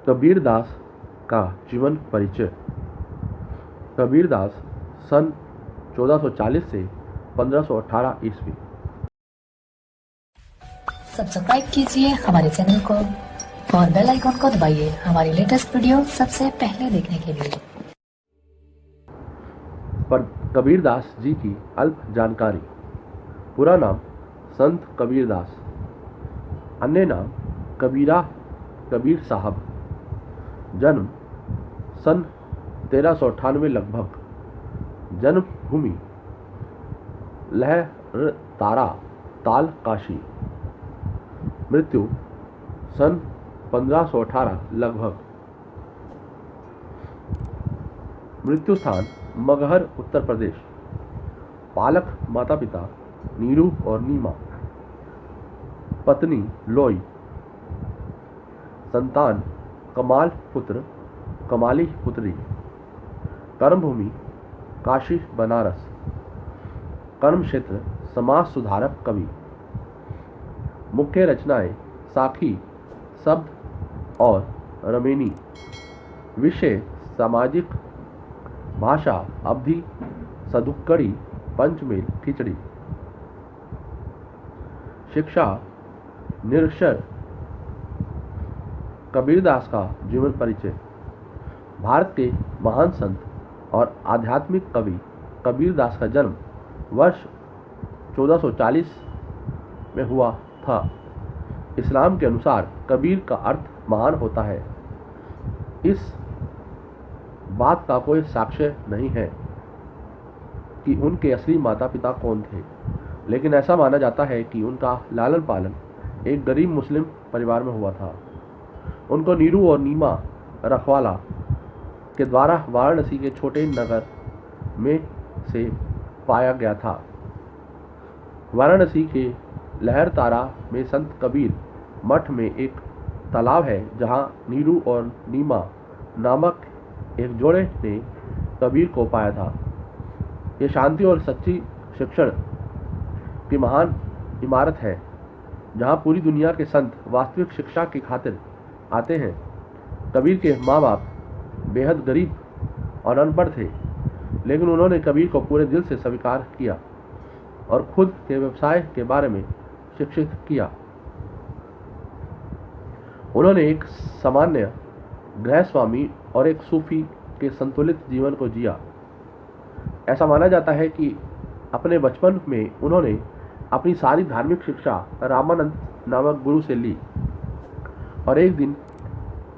कबीरदास का जीवन परिचय। कबीरदास सन 1440 से 1518 ईस्वी। सब्सक्राइब कीजिए हमारे चैनल को और बेल आइकॉन को दबाइए हमारी लेटेस्ट वीडियो सबसे पहले देखने के लिए। पर कबीरदास जी की अल्प जानकारी। पूरा नाम संत कबीरदास, अन्य नाम कबीरा, कबीर साहब। जन्म सन 1398 लगभग। जन्मभूमि लहरतारा ताल काशी। मृत्यु सन 1518 लगभग। मृत्यु स्थान मगहर उत्तर प्रदेश। पालक माता पिता नीरू और नीमा। पत्नी लोई। संतान कमाल पुत्र, कमाली पुत्री। कर्मभूमि काशी बनारस। कर्म क्षेत्र समाज सुधारक कवि। मुख्य रचनाएं साखी, शब्द और रमेनी। विषय सामाजिक। भाषा अवधी, सदुक्कड़ी, पंचमेल, खिचड़ी। शिक्षा निरक्षर। कबीरदास का जीवन परिचय। भारत के महान संत और आध्यात्मिक कवि कबीरदास का जन्म वर्ष 1440 में हुआ था। इस्लाम के अनुसार कबीर का अर्थ महान होता है। इस बात का कोई साक्ष्य नहीं है कि उनके असली माता पिता कौन थे, लेकिन ऐसा माना जाता है कि उनका लालन पालन एक गरीब मुस्लिम परिवार में हुआ था। उनको नीरू और नीमा रखवाला के द्वारा वाराणसी के छोटे नगर में से पाया गया था। वाराणसी के लहरतारा में संत कबीर मठ में एक तालाब है, जहां नीरू और नीमा नामक एक जोड़े ने कबीर को पाया था। ये शांति और सच्ची शिक्षण की महान इमारत है, जहां पूरी दुनिया के संत वास्तविक शिक्षा की खातिर आते हैं। कबीर के माँ बाप बेहद गरीब और अनपढ़ थे, लेकिन उन्होंने कबीर को पूरे दिल से स्वीकार किया और खुद के व्यवसाय के बारे में शिक्षित किया। उन्होंने एक सामान्य गृहस्वामी और एक सूफी के संतुलित जीवन को जिया। ऐसा माना जाता है कि अपने बचपन में उन्होंने अपनी सारी धार्मिक शिक्षा रामानंद नामक गुरु से ली और एक दिन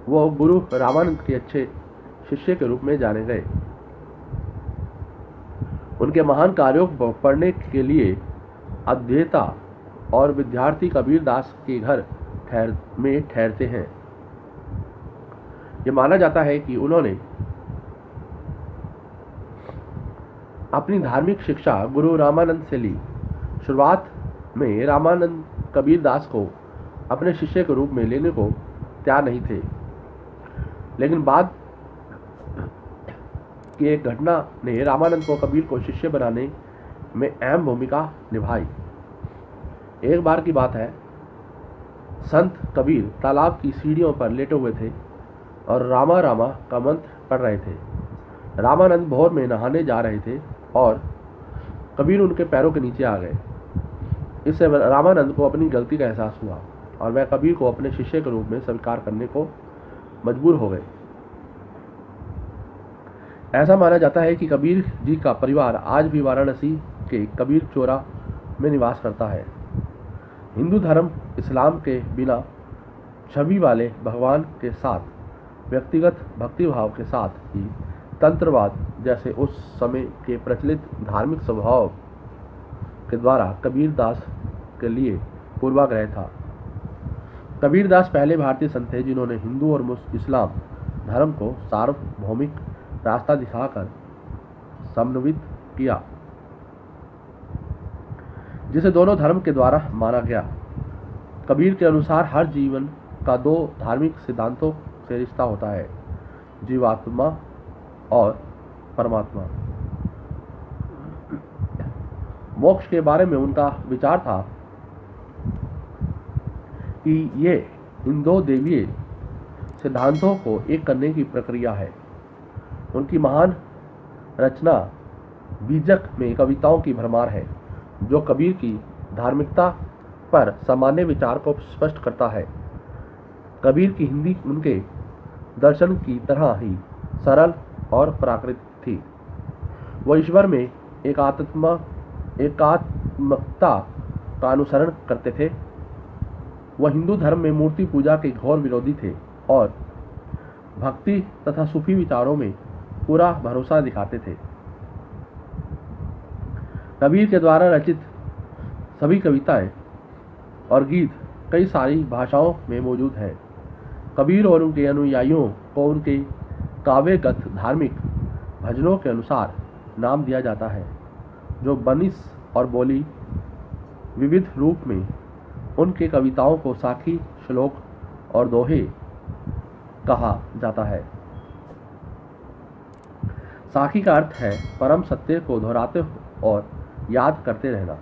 वो गुरु रामानंद के अच्छे शिष्य के रूप में जाने गए। उनके महान कार्यों को पढ़ने के लिए अध्येता और विद्यार्थी कबीरदास के घर में ठहरते हैं। यह माना जाता है कि उन्होंने अपनी धार्मिक शिक्षा गुरु रामानंद से ली। शुरुआत में रामानंद कबीरदास को अपने शिष्य के रूप में लेने को तैयार नहीं थे, लेकिन बाद की एक घटना ने रामानंद को कबीर को शिष्य बनाने में अहम भूमिका निभाई। एक बार की बात है, संत कबीर तालाब की सीढ़ियों पर लेटे हुए थे और रामा रामा का मंत्र पढ़ रहे थे। रामानंद भोर में नहाने जा रहे थे और कबीर उनके पैरों के नीचे आ गए। इससे रामानंद को अपनी गलती का एहसास हुआ और वह कबीर को अपने शिष्य के रूप में स्वीकार करने को मजबूर हो गए। ऐसा माना जाता है कि कबीर जी का परिवार आज भी वाराणसी के कबीर चोरा में निवास करता है। हिंदू धर्म इस्लाम के बिना छवि वाले भगवान के साथ व्यक्तिगत भक्तिभाव के साथ ही तंत्रवाद जैसे उस समय के प्रचलित धार्मिक स्वभाव के द्वारा कबीरदास के लिए पूर्वाग्रह था। कबीरदास पहले भारतीय संत थे जिन्होंने हिंदू और इस्लाम धर्म को सार्वभौमिक रास्ता दिखाकर समन्वित किया, जिसे दोनों धर्म के द्वारा माना गया। कबीर के अनुसार हर जीवन का दो धार्मिक सिद्धांतों से रिश्ता होता है, जीवात्मा और परमात्मा। मोक्ष के बारे में उनका विचार था कि ये इन दो दैवीय सिद्धांतों को एक करने की प्रक्रिया है। उनकी महान रचना बीजक में कविताओं की भरमार है, जो कबीर की धार्मिकता पर सामान्य विचार को स्पष्ट करता है। कबीर की हिंदी उनके दर्शन की तरह ही सरल और प्राकृतिक थी। वह ईश्वर में एकात्मकता का अनुसरण करते थे। वह हिंदू धर्म में मूर्ति पूजा के घोर विरोधी थे और भक्ति तथा सूफी विचारों में पूरा भरोसा दिखाते थे। कबीर के द्वारा रचित सभी कविताएं और गीत कई सारी भाषाओं में मौजूद हैं। कबीर और उनके अनुयायियों को उनके काव्यगत धार्मिक भजनों के अनुसार नाम दिया जाता है, जो बनिस और बोली विविध रूप में उनके कविताओं को साखी, श्लोक और दोहे कहा जाता है। साखी का अर्थ है परम सत्य को दोहराते और याद करते रहना।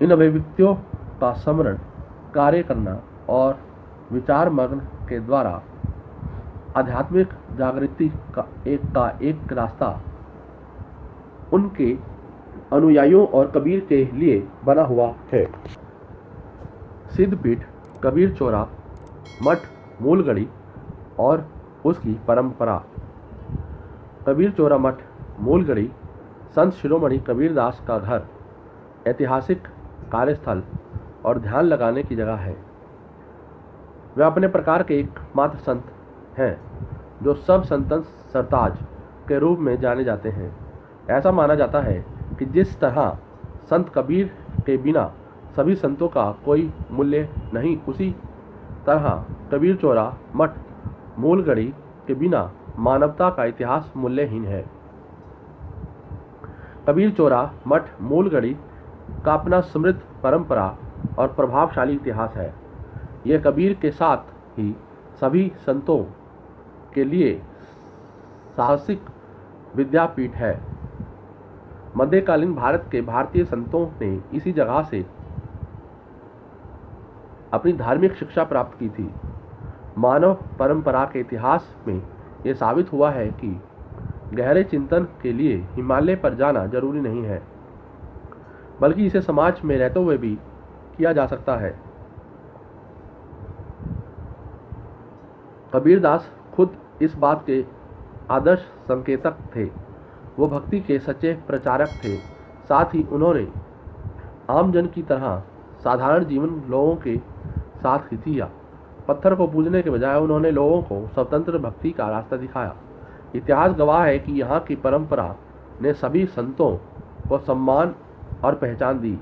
इन अभिव्यक्तियों का स्मरण, कार्य करना और विचार मग्न के द्वारा आध्यात्मिक जागृति का एक रास्ता उनके अनुयायियों और कबीर के लिए बना हुआ है। सिद्धपीठ, कबीर चौरा, मठ, मूलगढ़ी और उसकी परंपरा। कबीर चौरा मठ, मूलगढ़ी संत शिरोमणि कबीरदास का घर, ऐतिहासिक कार्यस्थल और ध्यान लगाने की जगह है। वे अपने प्रकार के एकमात्र संत हैं जो सब संतन सरताज के रूप में जाने जाते हैं। ऐसा माना जाता है कि जिस तरह संत कबीर के बिना सभी संतों का कोई मूल्य नहीं, उसी तरह कबीर चौरा मठ, मूलगढ़ी के बिना मानवता का इतिहास मूल्यहीन है। कबीर चौरा मठ, मूलगढ़ी का अपना समृद्ध परंपरा और प्रभावशाली इतिहास है। यह कबीर के साथ ही सभी संतों के लिए साहसिक विद्यापीठ है। मध्यकालीन भारत के भारतीय संतों ने इसी जगह से अपनी धार्मिक शिक्षा प्राप्त की थी। मानव परंपरा के इतिहास में यह साबित हुआ है कि गहरे चिंतन के लिए हिमालय पर जाना जरूरी नहीं है, बल्कि इसे समाज में रहते हुए भी किया जा सकता है। कबीरदास खुद इस बात के आदर्श संकेतक थे। वो भक्ति के सच्चे प्रचारक थे। साथ ही उन्होंने आमजन की तरह साधारण जीवन लोगों के साथ जिया। पत्थर को पूजने के बजाय उन्होंने लोगों को स्वतंत्र भक्ति का रास्ता दिखाया। इतिहास गवाह है कि यहाँ की परंपरा ने सभी संतों को सम्मान और पहचान दी।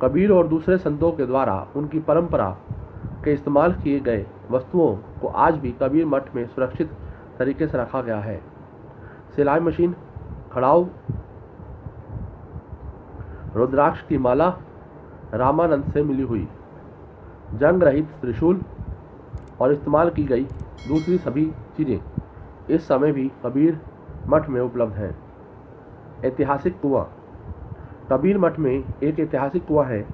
कबीर और दूसरे संतों के द्वारा उनकी परंपरा के इस्तेमाल किए गए वस्तुओं को आज भी कबीर मठ में सुरक्षित तरीके से रखा गया है। सिलाई मशीन, खड़ाऊ, रुद्राक्ष की माला रामानंद से मिली हुई, जंग रहित त्रिशूल और इस्तेमाल की गई दूसरी सभी चीज़ें इस समय भी कबीर मठ में उपलब्ध हैं। ऐतिहासिक कुआं। कबीर मठ में एक ऐतिहासिक कुआं है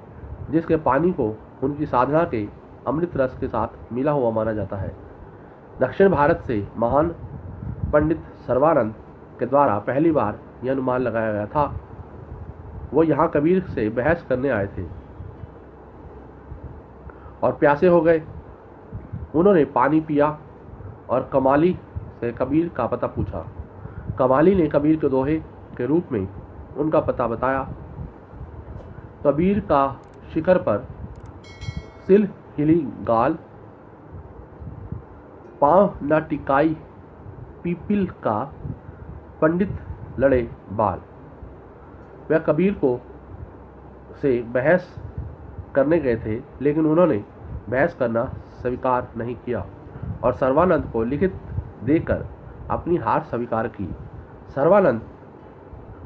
जिसके पानी को उनकी साधना के अमृत रस के साथ मिला हुआ माना जाता है। दक्षिण भारत से महान पंडित सर्वानंद के द्वारा पहली बार यह अनुमान लगाया गया था। वो यहाँ कबीर से बहस करने आए थे और प्यासे हो गए। उन्होंने पानी पिया और कमाली से कबीर का पता पूछा। कमाली ने कबीर के दोहे के रूप में उनका पता बताया। कबीर का शिखर पर सिल हिली गाल, पांव न टिकाई पीपिल का, पंडित लड़े बाल। वह कबीर को से बहस करने गए थे, लेकिन उन्होंने बहस करना स्वीकार नहीं किया और सर्वानंद को लिखित देकर अपनी हार स्वीकार की। सर्वानंद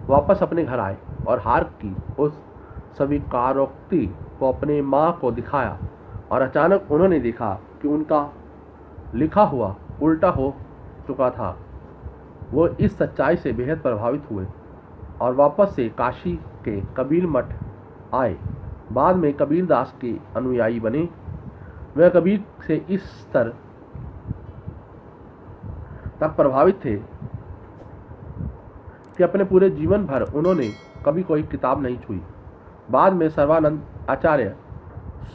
वापस अपने घर आए और हार की उस स्वीकारोक्ति को अपने माँ को दिखाया और अचानक उन्होंने देखा कि उनका लिखा हुआ उल्टा हो चुका था। वो इस सच्चाई से बेहद प्रभावित हुए और वापस से काशी के कबीर मठ आए। बाद में कबीरदास के अनुयायी बने। वह कबीर से इस स्तर तक प्रभावित थे कि अपने पूरे जीवन भर उन्होंने कभी कोई किताब नहीं छुई। बाद में सर्वानंद आचार्य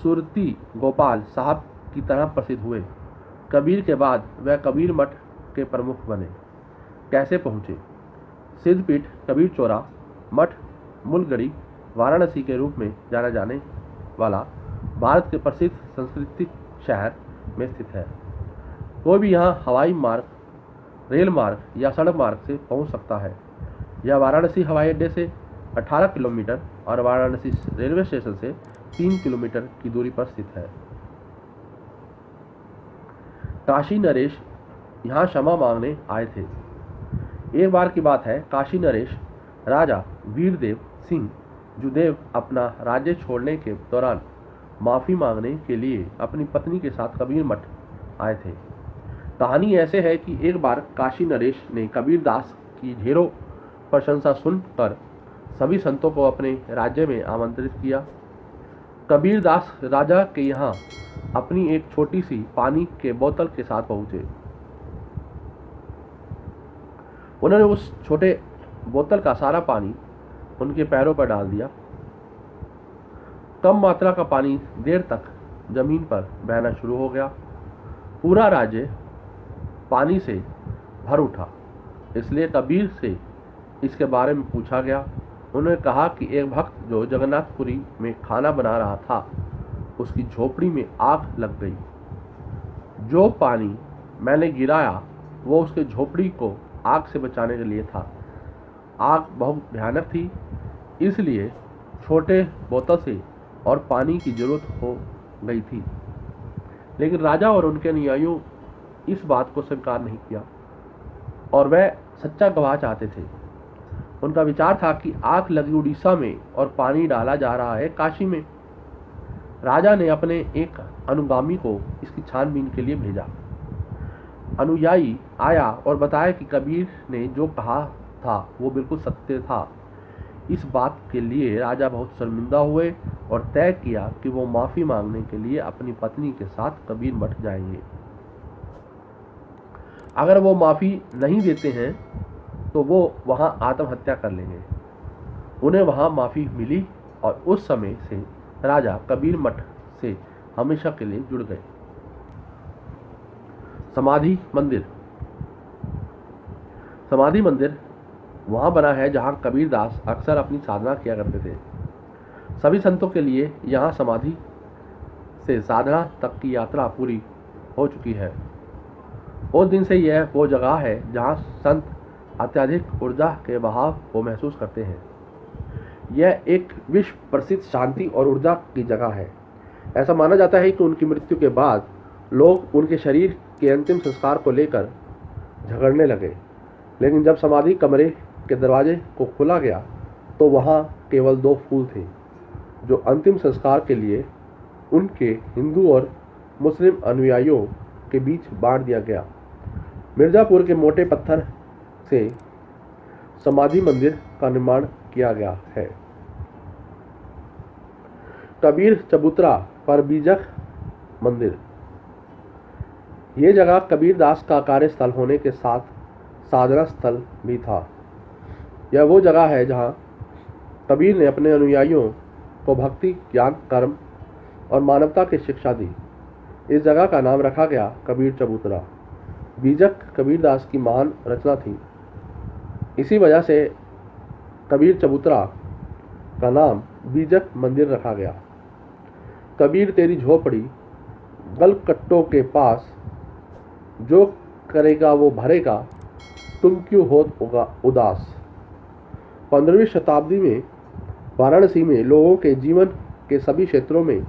सुरती गोपाल साहब की तरह प्रसिद्ध हुए। कबीर के बाद वह कबीर मठ के प्रमुख बने। कैसे पहुँचे? सिद्धपीठ, कबीर चौरा मठ, मूलगढ़ी, वाराणसी के रूप में जाना जाने वाला भारत के प्रसिद्ध सांस्कृतिक शहर में स्थित है। कोई भी यहाँ हवाई मार्ग, रेल मार्ग या सड़क मार्ग से पहुँच सकता है। यह वाराणसी हवाई अड्डे से 18 किलोमीटर और वाराणसी रेलवे स्टेशन से 3 किलोमीटर की दूरी पर स्थित है। काशी नरेश यहाँ क्षमा मांगने आए थे। एक बार की बात है, काशी नरेश राजा वीरदेव सिंह जुदेव अपना राज्य छोड़ने के दौरान माफ़ी मांगने के लिए अपनी पत्नी के साथ कबीर मठ आए थे। कहानी ऐसे है कि एक बार काशी नरेश ने कबीर दास की ढेरों प्रशंसा सुनकर सभी संतों को अपने राज्य में आमंत्रित किया। कबीर दास राजा के यहाँ अपनी एक छोटी सी पानी के बोतल के साथ पहुँचे। उन्होंने उस छोटे बोतल का सारा पानी उनके पैरों पर डाल दिया। कम मात्रा का पानी देर तक जमीन पर बहना शुरू हो गया। पूरा राज्य पानी से भर उठा। इसलिए कबीर से इसके बारे में पूछा गया। उन्होंने कहा कि एक भक्त जो जगन्नाथपुरी में खाना बना रहा था, उसकी झोपड़ी में आग लग गई। जो पानी मैंने गिराया वो उसके झोपड़ी को आग से बचाने के लिए था। आग बहुत भयानक थी, इसलिए छोटे बोतल से और पानी की जरूरत हो गई थी। लेकिन राजा और उनके अनुयायियों इस बात को स्वीकार नहीं किया और वह सच्चा गवाह चाहते थे। उनका विचार था कि आग लगी उड़ीसा में और पानी डाला जा रहा है काशी में। राजा ने अपने एक अनुगामी को इसकी छानबीन के लिए भेजा। अनुयायी आया और बताया कि कबीर ने जो कहा था वो बिल्कुल सत्य था। इस बात के लिए राजा बहुत शर्मिंदा हुए और तय किया कि वो माफ़ी मांगने के लिए अपनी पत्नी के साथ कबीर मठ जाएंगे। अगर वो माफ़ी नहीं देते हैं तो वो वहाँ आत्महत्या कर लेंगे। उन्हें वहाँ माफ़ी मिली और उस समय से राजा कबीर मठ से हमेशा के लिए जुड़ गए। समाधि मंदिर। समाधि मंदिर वहाँ बना है जहाँ कबीर दास अक्सर अपनी साधना किया करते थे। सभी संतों के लिए यहाँ समाधि से साधना तक की यात्रा पूरी हो चुकी है। उस दिन से यह वो जगह है जहाँ संत अत्यधिक ऊर्जा के बहाव को महसूस करते हैं। यह एक विश्व प्रसिद्ध शांति और ऊर्जा की जगह है। ऐसा माना जाता है कि उनकी मृत्यु के बाद लोग उनके शरीर के अंतिम संस्कार को लेकर झगड़ने लगे, लेकिन जब समाधि कमरे के दरवाजे को खोला गया तो वहाँ केवल 2 फूल थे जो अंतिम संस्कार के लिए उनके हिंदू और मुस्लिम अनुयायियों के बीच बांट दिया गया। मिर्ज़ापुर के मोटे पत्थर से समाधि मंदिर का निर्माण किया गया है। कबीर चबूतरा पर बीजक मंदिर। ये जगह कबीर दास का कार्यस्थल होने के साथ साधना स्थल भी था। यह वो जगह है जहाँ कबीर ने अपने अनुयायियों को भक्ति, ज्ञान, कर्म और मानवता की शिक्षा दी। इस जगह का नाम रखा गया कबीर चबूतरा। बीजक कबीर दास की महान रचना थी। इसी वजह से कबीर चबूतरा का नाम बीजक मंदिर रखा गया। कबीर तेरी झोपड़ी गलकट्टों के पास, जो करेगा वो भरेगा, तुम क्यों हो उदास। 15वीं शताब्दी में वाराणसी में लोगों के जीवन के सभी क्षेत्रों में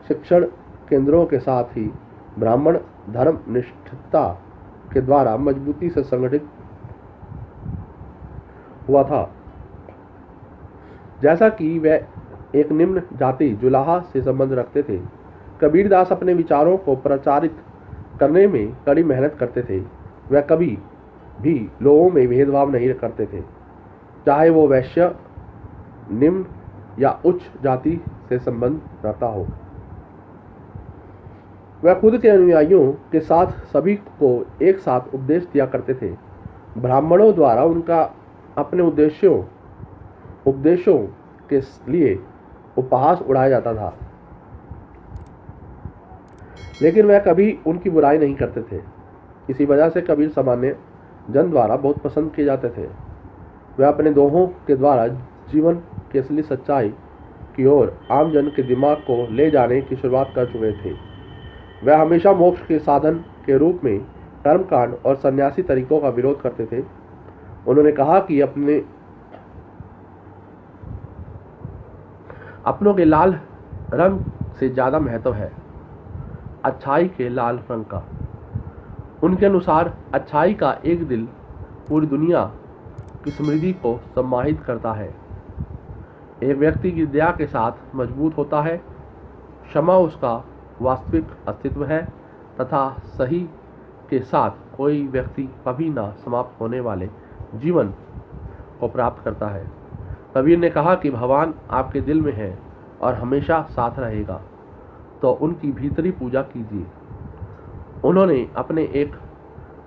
शिक्षण केंद्रों के साथ ही ब्राह्मण धर्म निष्ठता के द्वारा मजबूती से संगठित हुआ था। जैसा कि वह एक निम्न जाति जुलाहा से संबंध रखते थे, कबीर दास अपने विचारों को प्रचारित करने में कड़ी मेहनत करते थे। वह कभी भी लोगों में भेदभाव नहीं करते थे, चाहे वो वैश्य, निम्न या उच्च जाति से संबंध रखता हो। वह खुद के अनुयायियों के साथ सभी को एक साथ उपदेश दिया करते थे। ब्राह्मणों द्वारा उनका अपने उपदेशों के लिए उपहास उड़ाया जाता था, लेकिन वह कभी उनकी बुराई नहीं करते थे। इसी वजह से कबीर सामान्य जन द्वारा बहुत पसंद किए जाते थे। वह अपने दोहों के द्वारा जीवन की असली सच्चाई की ओर आम जन के दिमाग को ले जाने की शुरुआत कर चुके थे। वह हमेशा मोक्ष के साधन के रूप में कर्मकांड और सन्यासी तरीकों का विरोध करते थे। उन्होंने कहा कि अपनों के लाल रंग से ज्यादा महत्व है अच्छाई के लाल रंग का। उनके अनुसार अच्छाई का एक दिल पूरी दुनिया की समृद्धि को सम्मानित करता है। एक व्यक्ति की दया के साथ मजबूत होता है। क्षमा उसका वास्तविक अस्तित्व है तथा सही के साथ कोई व्यक्ति कभी ना समाप्त होने वाले जीवन को प्राप्त करता है। कबीर ने कहा कि भगवान आपके दिल में है और हमेशा साथ रहेगा, तो उनकी भीतरी पूजा कीजिए। उन्होंने अपने एक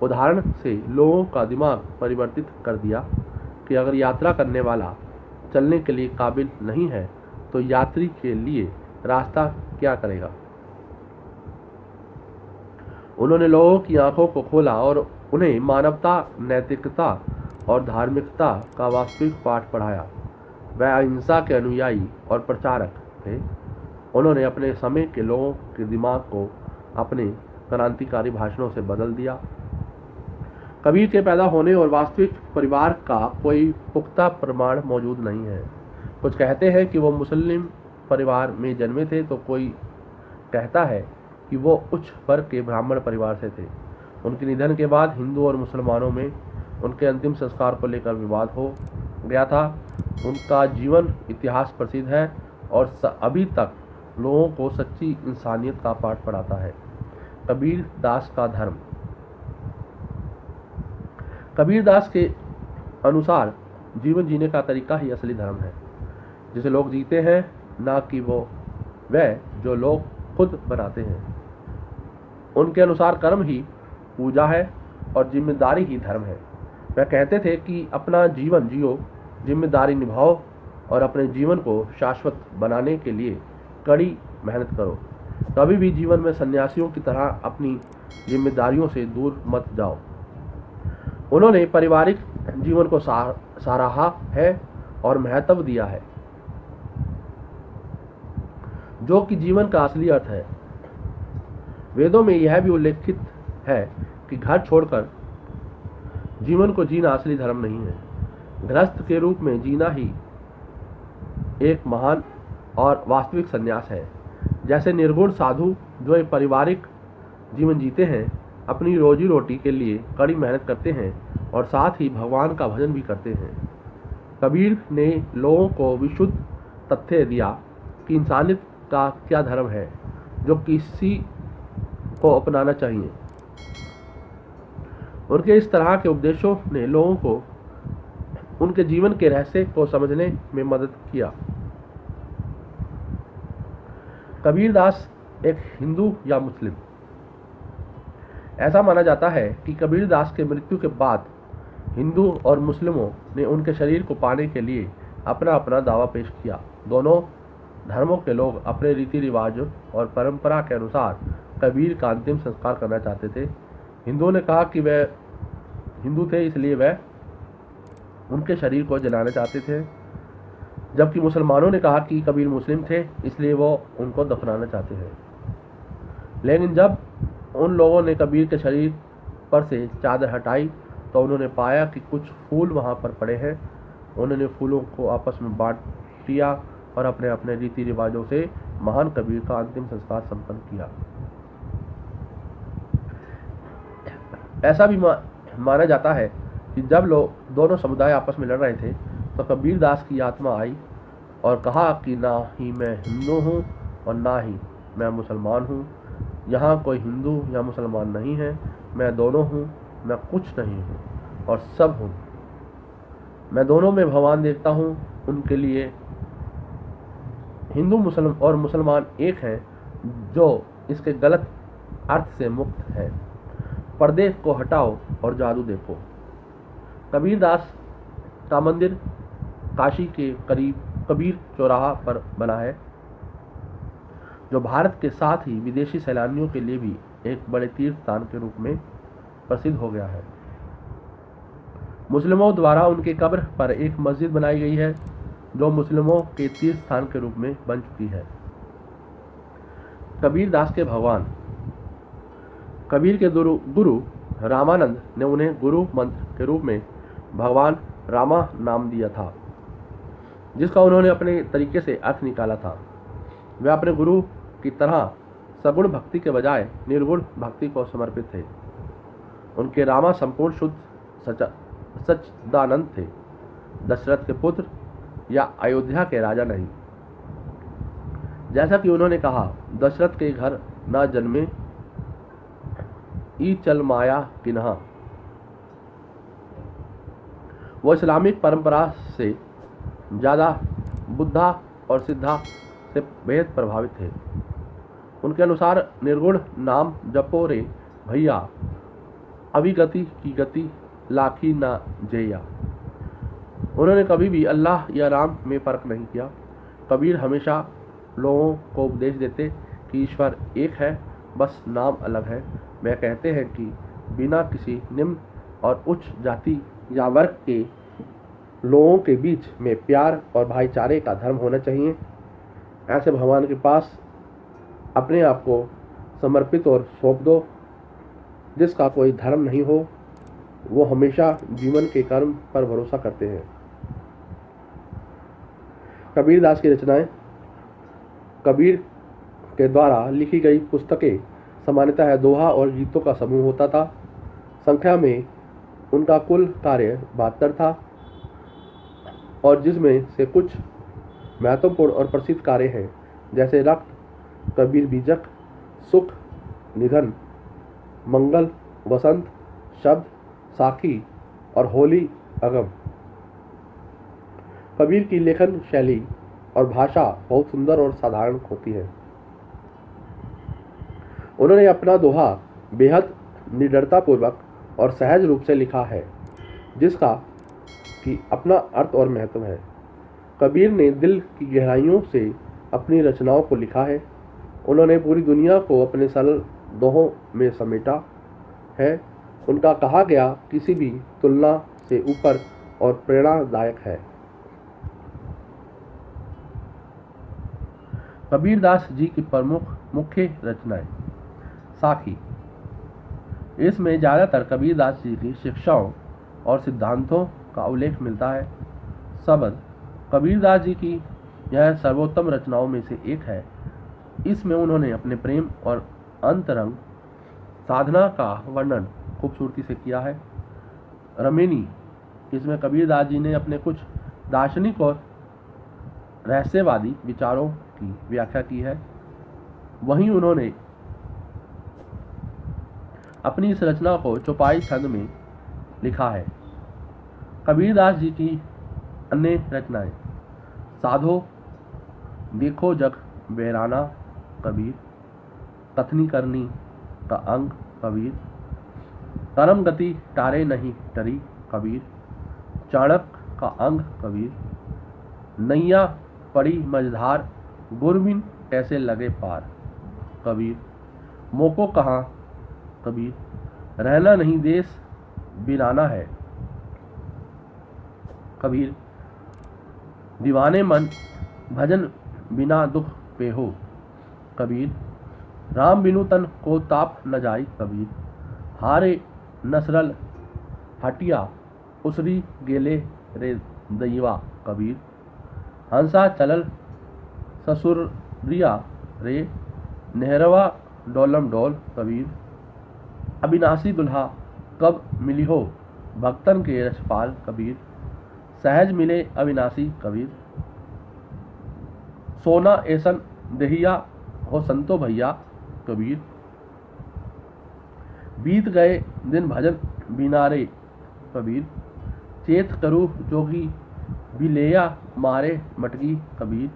उदाहरण से लोगों का दिमाग परिवर्तित कर दिया कि अगर यात्रा करने वाला चलने के लिए काबिल नहीं है तो यात्री के लिए रास्ता क्या करेगा। उन्होंने लोगों की आंखों को खोला और उन्हें मानवता, नैतिकता और धार्मिकता का वास्तविक पाठ पढ़ाया। वह अहिंसा के अनुयायी और प्रचारक थे। उन्होंने अपने समय के लोगों के दिमाग को अपने क्रांतिकारी भाषणों से बदल दिया। कबीर के पैदा होने और वास्तविक परिवार का कोई पुख्ता प्रमाण मौजूद नहीं है। कुछ कहते हैं कि वो मुस्लिम परिवार में जन्मे थे, तो कोई कहता है कि वो उच्च वर्ग के ब्राह्मण परिवार से थे। उनके निधन के बाद हिंदू और मुसलमानों में उनके अंतिम संस्कार को लेकर विवाद हो गया था। उनका जीवन इतिहास प्रसिद्ध है और अभी तक लोगों को सच्ची इंसानियत का पाठ पढ़ाता है। कबीर दास का धर्म। कबीर दास के अनुसार जीवन जीने का तरीका ही असली धर्म है, जिसे लोग जीते हैं, ना कि वह जो लोग खुद बनाते हैं। उनके अनुसार कर्म ही पूजा है और जिम्मेदारी ही धर्म है। वह कहते थे कि अपना जीवन जियो, जिम्मेदारी निभाओ और अपने जीवन को शाश्वत बनाने के लिए कड़ी मेहनत करो। कभी भी जीवन में सन्यासियों की तरह अपनी जिम्मेदारियों से दूर मत जाओ। उन्होंने पारिवारिक जीवन को सराहा है और महत्व दिया है, जो कि जीवन का असली अर्थ है। वेदों में यह भी उल्लेखित है कि घर छोड़कर जीवन को जीना असली धर्म नहीं है। गृहस्थ के रूप में जीना ही एक महान और वास्तविक संन्यास है। जैसे निर्गुण साधु जो एक पारिवारिक जीवन जीते हैं, अपनी रोजी रोटी के लिए कड़ी मेहनत करते हैं और साथ ही भगवान का भजन भी करते हैं। कबीर ने लोगों को विशुद्ध तथ्य दिया कि इंसानियत का क्या धर्म है, जो किसी को अपनाना चाहिए। उनके इस तरह के उपदेशों ने लोगों को उनके जीवन के रहस्य को समझने में मदद किया। कबीर दास एक हिंदू या मुस्लिम। ऐसा माना जाता है कि कबीर दास के मृत्यु के बाद हिंदू और मुस्लिमों ने उनके शरीर को पाने के लिए अपना अपना दावा पेश किया। दोनों धर्मों के लोग अपने रीति रिवाजों और परंपरा के अनुसार कबीर का अंतिम संस्कार करना चाहते थे। हिंदुओं ने कहा कि वह हिंदू थे, इसलिए वह उनके शरीर को जलाना चाहते थे, जबकि मुसलमानों ने कहा कि कबीर मुस्लिम थे, इसलिए वो उनको दफनाना चाहते हैं। लेकिन जब उन लोगों ने कबीर के शरीर पर से चादर हटाई तो उन्होंने पाया कि कुछ फूल वहां पर पड़े हैं। उन्होंने फूलों को आपस में बांट दिया और अपने अपने रीति रिवाजों से महान कबीर का अंतिम संस्कार संपन्न किया। ऐसा भी माना जाता है कि जब लोग दोनों समुदाय आपस में लड़ रहे थे तो कबीर दास की आत्मा आई और कहा कि ना ही मैं हिंदू हूँ और ना ही मैं मुसलमान हूँ। यहाँ कोई हिंदू या मुसलमान नहीं है, मैं दोनों हूँ, मैं कुछ नहीं हूँ और सब हूँ। मैं दोनों में भगवान देखता हूँ। उनके लिए हिंदू और मुसलमान एक हैं। जो इसके गलत अर्थ से मुक्त है। पर्दे को हटाओ और जादू देखो। कबीरदास का मंदिर काशी के करीब कबीर चौराहा पर बना है, जो भारत के साथ ही विदेशी सैलानियों के लिए भी एक बड़े तीर्थ स्थान के रूप में प्रसिद्ध हो गया है। मुस्लिमों द्वारा उनके कब्र पर एक मस्जिद बनाई गई है, जो मुस्लिमों के तीर्थ स्थान के रूप में बन चुकी है। कबीरदास के भगवान कबीर के गुरु रामानंद ने उन्हें गुरु मंत्र के रूप में भगवान रामा नाम दिया था, जिसका उन्होंने अपने तरीके से अर्थ निकाला था। वे अपने गुरु की तरह सगुण भक्ति के बजाय निर्गुण भक्ति को समर्पित थे। उनके रामा संपूर्ण शुद्ध सच्चिदानंद थे, दशरथ के पुत्र या अयोध्या के राजा नहीं। जैसा कि उन्होंने कहा, दशरथ के घर न जन्मे ई चल माया किन्हा। वो इस्लामिक परंपरा से ज़्यादा बुद्धा और सिद्धा से बेहद प्रभावित थे। उनके अनुसार निर्गुण नाम जपो रे भैया, अभिगति की गति लाखी ना जैया। उन्होंने कभी भी अल्लाह या राम में फर्क नहीं किया। कबीर हमेशा लोगों को उपदेश देते कि ईश्वर एक है, बस नाम अलग है। वे कहते हैं कि बिना किसी निम्न और उच्च जाति या वर्ग के लोगों के बीच में प्यार और भाईचारे का धर्म होना चाहिए। ऐसे भगवान के पास अपने आप को समर्पित और सौंप दो। जिसका कोई धर्म नहीं हो, वो हमेशा जीवन के कर्म पर भरोसा करते हैं। कबीरदास की रचनाएं कबीर के द्वारा लिखी गई पुस्तकें सामान्यतः दोहा और गीतों का समूह होता था। संख्या में उनका कुल कार्य 72 था, और जिसमें से कुछ महत्वपूर्ण और प्रसिद्ध कार्य हैं, जैसे रक्त, कबीर बीजक, सुख, निधन, मंगल, वसंत, शब्द, साखी और होली अगम। कबीर की लेखन शैली और भाषा बहुत सुंदर और साधारण होती है। उन्होंने अपना दोहा बेहद निडरतापूर्वक और सहज रूप से लिखा है, जिसका कि अपना अर्थ और महत्व है। कबीर ने दिल की गहराइयों से अपनी रचनाओं को लिखा है। उन्होंने पूरी दुनिया को अपने सरल दोहों में समेटा है। उनका कहा गया किसी भी तुलना से ऊपर और प्रेरणादायक है। कबीरदास जी की प्रमुख मुख्य रचनाएं। साखी। इसमें ज़्यादातर कबीरदास जी की शिक्षाओं और सिद्धांतों का उल्लेख मिलता है। शब्द। कबीरदास जी की यह सर्वोत्तम रचनाओं में से एक है। इसमें उन्होंने अपने प्रेम और अंतरंग साधना का वर्णन खूबसूरती से किया है। रमेनी। इसमें कबीरदास जी ने अपने कुछ दार्शनिक और रहस्यवादी विचारों की व्याख्या की है। वहीं उन्होंने अपनी इस रचना को चौपाई छंद में लिखा है। कबीरदास जी की अन्य रचनाएं। साधो देखो जग वीराना कबीर। कथनी करनी का अंग कबीर। कर्म गति टारे नहीं टरी कबीर। चाणक्य का अंग कबीर। नैया पड़ी मझधार गुरबिन कैसे लगे पार कबीर। मोको कहाँ कबीर। रहना नहीं देश बिराना है कबीर। दीवाने मन भजन बिना दुख पे हो कबीर। राम बिनु तन को ताप न जाई कबीर। हारे नसरल हटिया उसरी गेले रे दैवा कबीर। हंसा चलल ससुरिया रे नेहरवा डोलम डोल कबीर। अविनाशी दुल्हा कब मिली हो भक्तन के रसपाल कबीर। सहज मिले अविनाशी कबीर। सोना ऐसन दहिया हो संतो भैया कबीर। बीत गए दिन भजन बिनारे कबीर। चेत करू जोगी बिलेया मारे मटकी कबीर।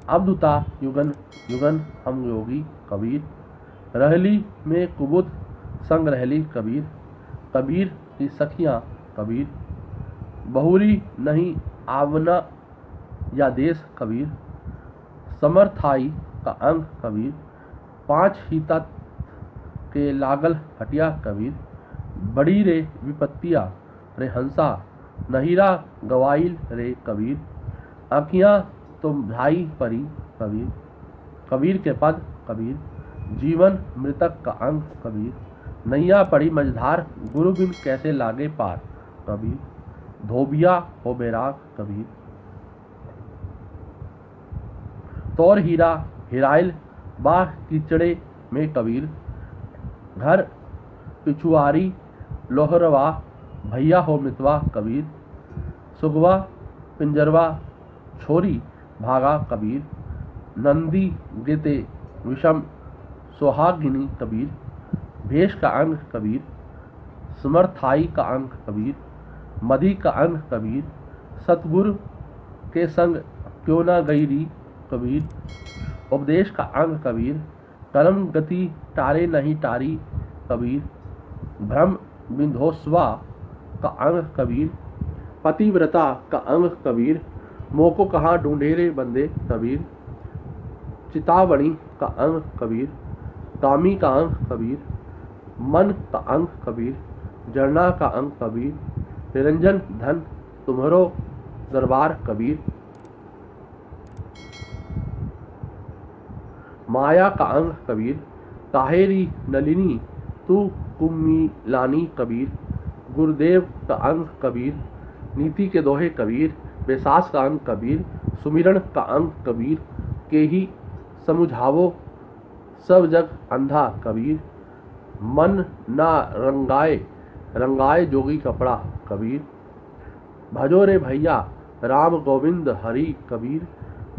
अब दुता युगन युगन हम योगी कबीर। रहली में कुबुद संग रहली कबीर, कबीर की सखियाँ कबीर, बहुरी नहीं आवना या देश कबीर, समर्थाई का अंग कबीर, पाँच ही तत्व के लागल हटिया कबीर, बड़ी रे विपत्तिया रे हंसा, नहीरा गवाइल रे कबीर, आँखियाँ तुम भाई परी कबीर, कबीर के पद कबीर, जीवन मृतक का अंग कबीर, नैया पड़ी मझधार गुरु बिन कैसे लागे पार कबीर, धोबिया हो बैराग कबीर, तौर हीरा हिराइल बाह कीचड़े में कबीर, घर पिछुआरी लोहरवा भैया हो मितवा कबीर, सुगवा पिंजरवा छोरी भागा कबीर, नंदी गेते विषम सुहागिनी कबीर, भेष का अंग कबीर, समर्थाई का अंग कबीर, मदी का अंग कबीर, सतगुरु के संग क्यों ना गई री कबीर, उपदेश का अंग कबीर, कर्म गति टारे नहीं टारी कबीर, भ्रम बिंधोस्वा का अंग कबीर, पतिव्रता का अंग कबीर, मोको कहाँ ढूंढे रे बंदे कबीर, चितावणी का अंग कबीर, कामी का अंग कबीर, मन का अंग कबीर, जरना का अंग कबीर, निरंजन धन तुम्हारो दरबार कबीर, माया का अंग कबीर, काहेरी नलिनी तू कुमिलानी कबीर, गुरुदेव का अंग कबीर, नीति के दोहे कबीर, बेसास का अंग कबीर, सुमिरन का अंग कबीर, के ही समुझावो सब जग अंधा कबीर, मन ना रंगाए रंगाए जोगी कपड़ा कबीर, भजो रे भैया राम गोविंद हरि कबीर,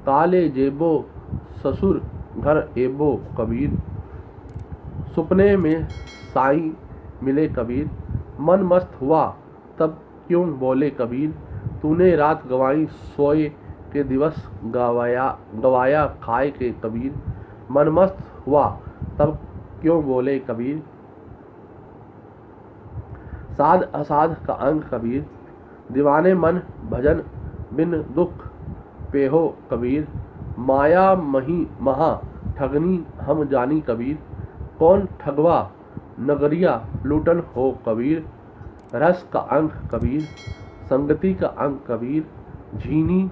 काले जेबो ससुर घर एबो कबीर, सुपने में साईं मिले कबीर, मन मस्त हुआ तब क्यों बोले कबीर, तूने रात गवाई सोए के दिवस गवाया खाए के कबीर, मन मस्त हुआ तब क्यों बोले कबीर, साध असाध का अंग कबीर, दीवाने मन भजन बिन दुख पेहो कबीर, माया मही महा ठगनी हम जानी कबीर, कौन ठगवा नगरिया लूटन हो कबीर, रस का अंग कबीर, संगति का अंग कबीर, झीनी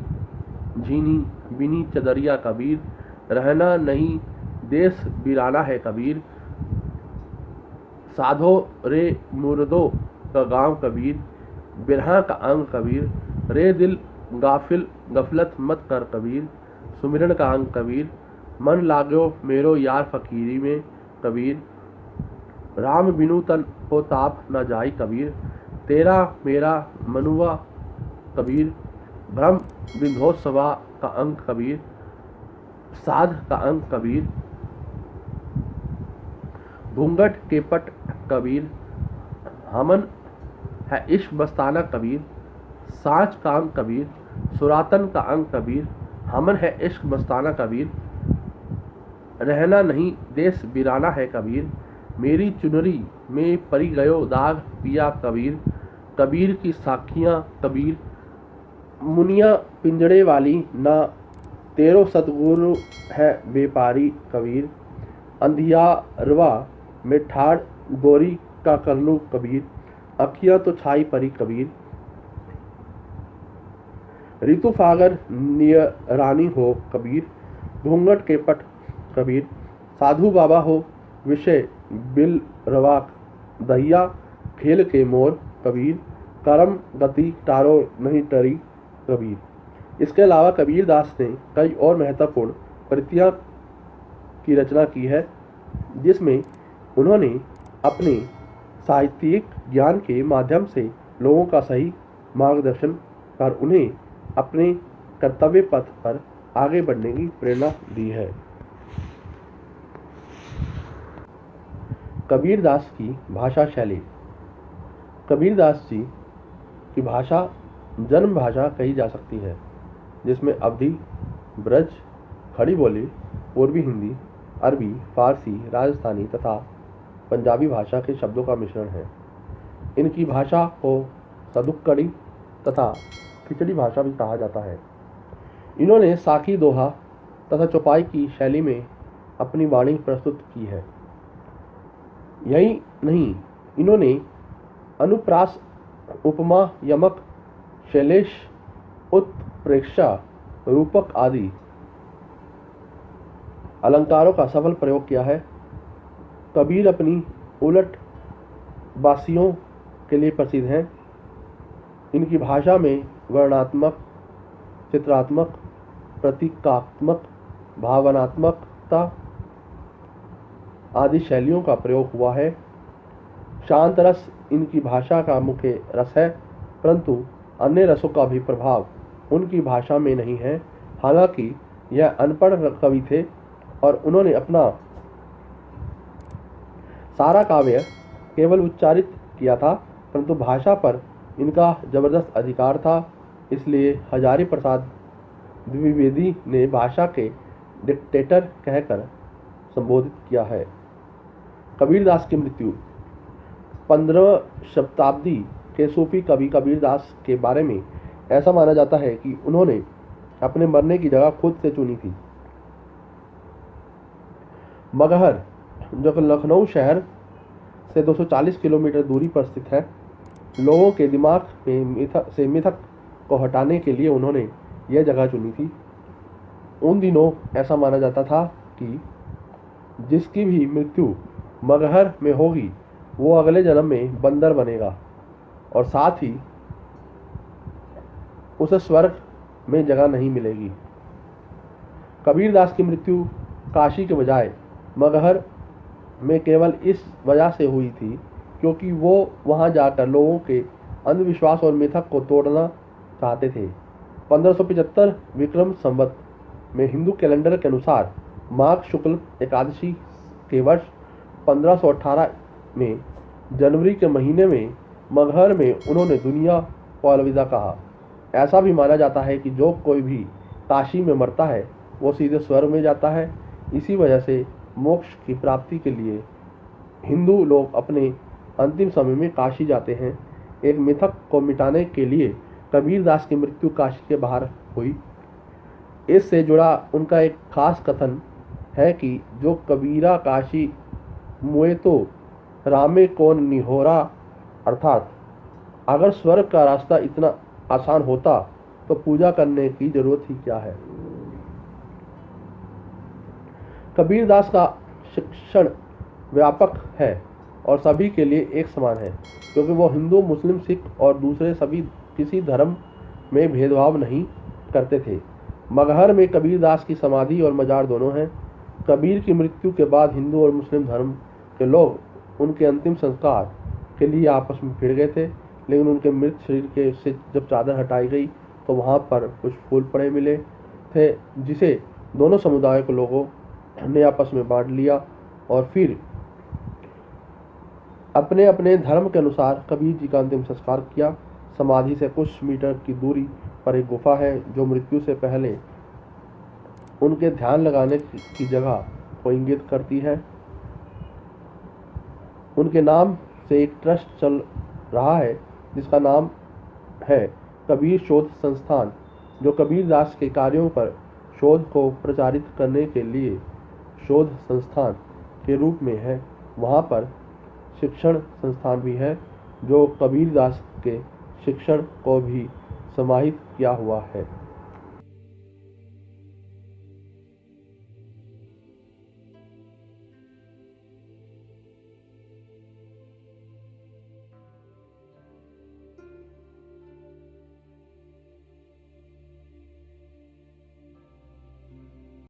झीनी बिनी चदरिया कबीर, रहना नहीं देश बिराना है कबीर, साधो रे मुर्दो का गांव कबीर, बिरहा का अंग कबीर, रे दिल गाफिल गफलत मत कर कबीर, सुमिरन का अंग कबीर, मन लागो मेरो यार फकीरी में कबीर, राम बिनु तन को ताप न जाई कबीर, तेरा मेरा मनुआ कबीर, भ्रम बिंधोत्सवा का अंग कबीर, साध का अंग कबीर, घूंघट के पट कबीर, हमन है इश्क मस्ताना कबीर, सांच का अंग कबीर, सुरातन का अंग कबीर, हमन है इश्क मस्ताना कबीर, रहना नहीं देश बिराना है कबीर, मेरी चुनरी में परी गयो दाग पिया कबीर, कबीर की साखियाँ कबीर, मुनिया पिंजड़े वाली ना तेरो सतगुरु है व्यापारी कबीर, अंधियारवा में ठाड़ गोरी का करलू कबीर, अखियाँ तो छाई परी कबीर, ऋतु फागर नियरानी हो कबीर, घूंघट के पट कबीर, साधु बाबा हो विषय बिल रवा दहिया खेल के मोर कबीर, कर्म गति टारो नहीं टरी कबीर। इसके अलावा कबीर दास ने कई और महत्वपूर्ण कृतियाँ की रचना की है, जिसमें उन्होंने अपने साहित्यिक ज्ञान के माध्यम से लोगों का सही मार्गदर्शन कर उन्हें अपने कर्तव्य पथ पर आगे बढ़ने की प्रेरणा दी है। कबीर दास की भाषा शैली। कबीर दास जी की भाषा जन्म भाषा कही जा सकती है, जिसमें अवधी, ब्रज, खड़ी बोली, पूर्वी हिंदी, अरबी, फारसी, राजस्थानी तथा पंजाबी भाषा के शब्दों का मिश्रण है। इनकी भाषा को सदुक्कड़ी तथा खिचड़ी भाषा भी कहा जाता है। इन्होंने साखी, दोहा तथा चौपाई की शैली में अपनी वाणी प्रस्तुत की है। यही नहीं, इन्होंने अनुप्रास, उपमा, यमक, शैलेश, उत्प्रेक्षा, रूपक आदि अलंकारों का सफल प्रयोग किया है। कबीर अपनी उलट बासियों के लिए प्रसिद्ध हैं। इनकी भाषा में वर्णात्मक, चित्रात्मक, प्रतीकात्मक, भावनात्मकता आदि शैलियों का प्रयोग हुआ है। शांत रस इनकी भाषा का मुख्य रस है, परंतु अन्य रसों का भी प्रभाव उनकी भाषा में नहीं है। हालांकि यह अनपढ़ कवि थे और उन्होंने अपना सारा काव्य केवल उच्चारित किया था, परंतु भाषा पर इनका जबरदस्त अधिकार था। इसलिए हजारी प्रसाद द्विवेदी ने भाषा के डिक्टेटर कहकर संबोधित किया है। कबीरदास की मृत्यु। 15वीं शताब्दी के सूफी कवि कबीरदास के बारे में ऐसा माना जाता है कि उन्होंने अपने मरने की जगह खुद से चुनी थी। मगहर, जो लखनऊ शहर से 240 किलोमीटर दूरी पर स्थित है, लोगों के दिमाग में मिथक को हटाने के लिए उन्होंने यह जगह चुनी थी। उन दिनों ऐसा माना जाता था कि जिसकी भी मृत्यु मगहर में होगी वो अगले जन्म में बंदर बनेगा और साथ ही उसे स्वर्ग में जगह नहीं मिलेगी। कबीरदास की मृत्यु काशी के बजाय मगहर में केवल इस वजह से हुई थी क्योंकि वो वहां जाकर लोगों के अंधविश्वास और मिथक को तोड़ना चाहते थे। 1575 विक्रम संवत में हिंदू कैलेंडर के अनुसार माघ शुक्ल एकादशी के वर्ष 1518 में जनवरी के महीने में मगहर में उन्होंने दुनिया को अलविदा कहा। ऐसा भी माना जाता है कि जो कोई भी काशी में मरता है वो सीधे स्वर्ग में जाता है। इसी वजह से मोक्ष की प्राप्ति के लिए हिंदू लोग अपने अंतिम समय में काशी जाते हैं। एक मिथक को मिटाने के लिए कबीरदास की मृत्यु काशी के बाहर हुई। इससे जुड़ा उनका एक खास कथन है कि जो कबीरा काशी मुए तो रामे कौन निहोरा, अर्थात अगर स्वर्ग का रास्ता इतना आसान होता तो पूजा करने की जरूरत ही क्या है। कबीरदास का शिक्षण व्यापक है और सभी के लिए एक समान है, क्योंकि वो हिंदू, मुस्लिम, सिख और दूसरे सभी किसी धर्म में भेदभाव नहीं करते थे। मगहर में कबीरदास की समाधि और मजार दोनों हैं। कबीर की मृत्यु के बाद हिंदू और मुस्लिम धर्म के लोग उनके अंतिम संस्कार के लिए आपस में भिड़ गए थे, लेकिन उनके मृत शरीर के से जब चादर हटाई गई तो वहाँ पर कुछ फूल पड़े मिले थे, जिसे दोनों समुदाय के लोगों ने आपस में बांट लिया और फिर अपने अपने धर्म के अनुसार कबीर जी का अंतिम संस्कार किया। समाधि से कुछ मीटर की दूरी पर एक गुफा है जो मृत्यु से पहले उनके ध्यान लगाने की जगह को इंगित करती है। उनके नाम से एक ट्रस्ट चल रहा है जिसका नाम है कबीर शोध संस्थान, जो कबीरदास के कार्यों पर शोध को प्रचारित करने के लिए शोध संस्थान के रूप में है। वहाँ पर शिक्षण संस्थान भी है जो कबीरदास के शिक्षण को भी समाहित किया हुआ है।